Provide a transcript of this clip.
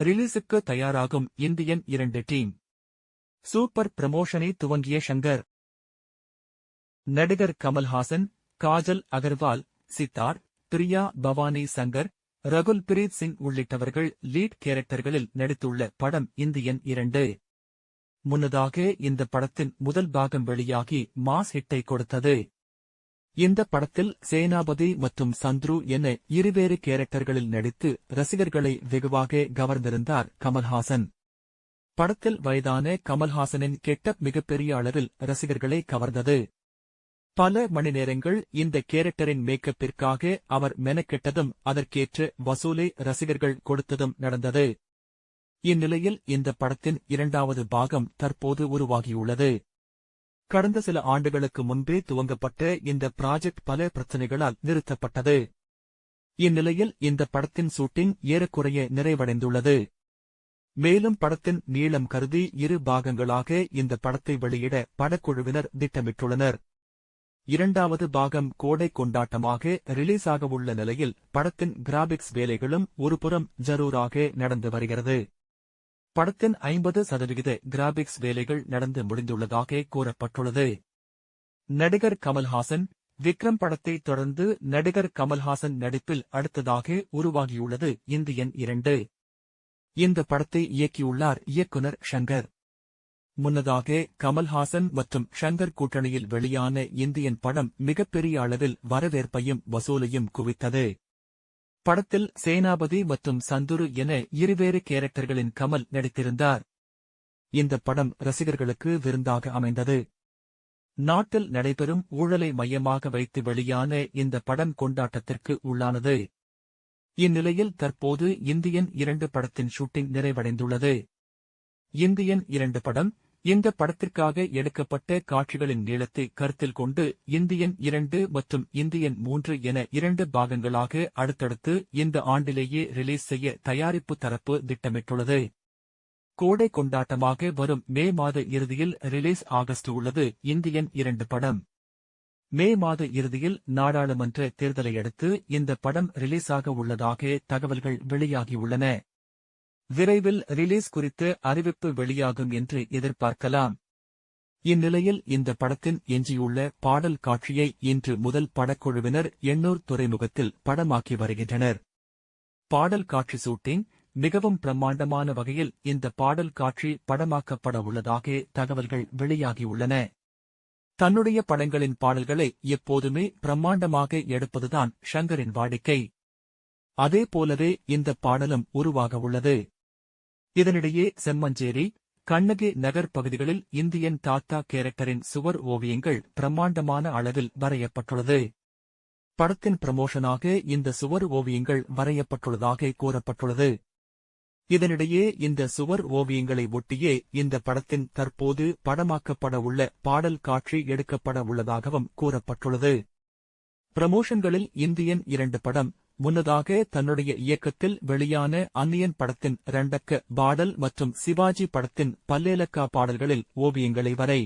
ரிலீஸுக்கு தயாராகும் Indian 2 team. Super ப்ரமோஷனை துவங்கிய ஷங்கர். நடிகர் கமல்ஹாசன், காஜல் அகர்வால், சித்தார், பிரியா பவானி சங்கர், ரகுல் பிரீத் சிங் உள்ளிட்டவர்கள் லீட் கேரக்டர்களில் நடித்துள்ள படம் இந்தியன் 2. முன்னதாக இந்த படத்தின் முதல் பாகம் வெளியாகி மாஸ் ஹிட்டை கொடுத்தது. இந்த படத்தில் சேனாபதி மற்றும் சந்துரு என இருவேறு கேரக்டர்களில் நடித்து ரசிகர்களை வெகுவாக கவர்ந்திருந்தார் கமல்ஹாசன். படத்தில் வயதான கமல்ஹாசனின் கெட்டப் மிகப்பெரிய அளவில் ரசிகர்களை கவர்ந்தது. பல மணி நேரங்கள் இந்த கேரக்டரின் மேக்கப்பிற்காக அவர் மெனக்கெட்டதும் அதற்கேற்ற வசூலை ரசிகர்கள் கொடுத்ததும் நடந்தது. இந்நிலையில் இந்த படத்தின் 2வது பாகம் தற்போது உருவாகியுள்ளது. கடந்த சில ஆண்டுகளுக்கு முன்பே துவங்கப்பட்ட இந்த ப்ராஜெக்ட் பல பிரச்சனைகளால் நிறுத்தப்பட்டது. இந்நிலையில் இந்த படத்தின் ஷூட்டிங் ஏறக்குறைய நிறைவடைந்துள்ளது. மேலும் படத்தின் நீளம் கருதி 2 பாகங்களாக இந்த படத்தை வெளியிட படக்குழுவினர் திட்டமிட்டுள்ளனர். 2வது பாகம் கோடை கொண்டாட்டமாக ரிலீஸ் ஆகவுள்ள நிலையில் படத்தின் கிராபிக்ஸ் வேலைகளும் ஒருபுறம் ஜரூராக நடந்து வருகிறது. படத்தின் 50% கிராபிக்ஸ் வேலைகள் நடந்து முடிந்துள்ளதாக கூறப்பட்டுள்ளது. நடிகர் கமல்ஹாசன், விக்ரம் படத்தை தொடர்ந்து நடிகர் கமல்ஹாசன் நடிப்பில் அடுத்ததாக உருவாகியுள்ளது இந்தியன் 2. இந்த படத்தை இயக்கியுள்ளார் இயக்குனர் ஷங்கர். முன்னதாக கமல்ஹாசன் மற்றும் ஷங்கர் கூட்டணியில் வெளியான இந்தியன் படம் மிகப்பெரிய அளவில் வரவேற்பையும் வசூலையும் குவித்தது. படத்தில் சேனாபதி மற்றும் சந்துரு என இருவேறு கேரக்டர்களின் கமல் நடித்திருந்தார். இந்த படம் ரசிகர்களுக்கு விருந்தாக அமைந்தது. நாட்டில் நடைபெறும் ஊழலை மையமாக வைத்து வெளியான இந்த படம் கொண்டாட்டத்திற்கு உள்ளானது. இந்நிலையில் தற்போது இந்தியன் 2 படத்தின் ஷூட்டிங் நிறைவடைந்துள்ளது. இந்தியன் 2 படம். இந்த படத்திற்காக எடுக்கப்பட்ட காட்சிகளின் நீளத்தை கருத்தில் கொண்டு இந்தியன் 2 மற்றும் இந்தியன் 3 என 2 பாகங்களாக அடுத்தடுத்து இந்த ஆண்டிலேயே ரிலீஸ் செய்ய தயாரிப்பு தரப்பு திட்டமிட்டுள்ளது. கோடை கொண்டாட்டமாக வரும் மே மாத இறுதியில் ரிலீஸ் ஆகஸ்ட் உள்ளது இந்தியன் 2 படம். மே மாத இறுதியில் நாடாளுமன்ற தேர்தலையடுத்து இந்த படம் ரிலீஸாக உள்ளதாக தகவல்கள் வெளியாகியுள்ளன. விரைவில் ரிலீஸ் குறித்த அறிவிப்பு வெளியாகும் என்று எதிர்பார்க்கலாம். இந்நிலையில் இந்த படத்தின் எஞ்சியுள்ள பாடல் காட்சியை இன்று முதல் படக்குழுவினர் எண்ணூர் துறைமுகத்தில் படமாக்கி வருகின்றனர். பாடல் காட்சி ஷூட்டிங் மிகவும் பிரம்மாண்டமான வகையில் இந்த பாடல் காட்சி படமாக்கப்பட உள்ளதாக தகவல்கள் வெளியாகியுள்ளன. தன்னுடைய படங்களின் பாடல்களை எப்போதுமே பிரம்மாண்டமாக எடுப்பதுதான் ஷங்கரின் வாடிக்கை. அதேபோலவே இந்த பாடலும் உருவாக உள்ளது. இதனிடையே செம்மஞ்சேரி, கண்ணகி நகர் பகுதிகளில் இந்தியன் தாத்தா கேரக்டரின் சுவர் ஓவியங்கள் பிரம்மாண்டமான அளவில் வரையப்பட்டுள்ளது. படத்தின் ப்ரமோஷனாக இந்த சுவர் ஓவியங்கள் வரையப்பட்டுள்ளதாக கூறப்பட்டுள்ளது. இதனிடையே இந்த சுவர் ஓவியங்களை ஒட்டியே இந்த படத்தின் தற்போது படமாக்கப்பட உள்ள பாடல் காட்சி எடுக்கப்பட உள்ளதாகவும் கூறப்பட்டுள்ளது. ப்ரமோஷன்களில் இந்தியன் 2 படம் முன்னதாக தன்னுடைய இயக்கத்தில் வெளியான அந்நியன் படத்தின் 2க்க பாடல் மற்றும் சிவாஜி படத்தின் பல்லேலக்கா பாடல்களில் ஓவியங்களை வரை